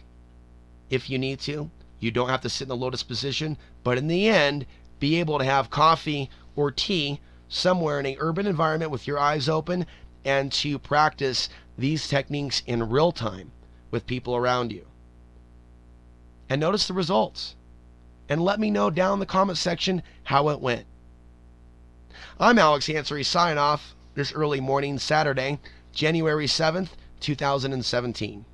S1: if you need to. You don't have to sit in the lotus position, but in the end, be able to have coffee or tea somewhere in an urban environment with your eyes open, and to practice these techniques in real time with people around you. And notice the results. And let me know down in the comment section how it went. I'm Alex Hansery, signing off this early morning, Saturday, January 7th, 2017.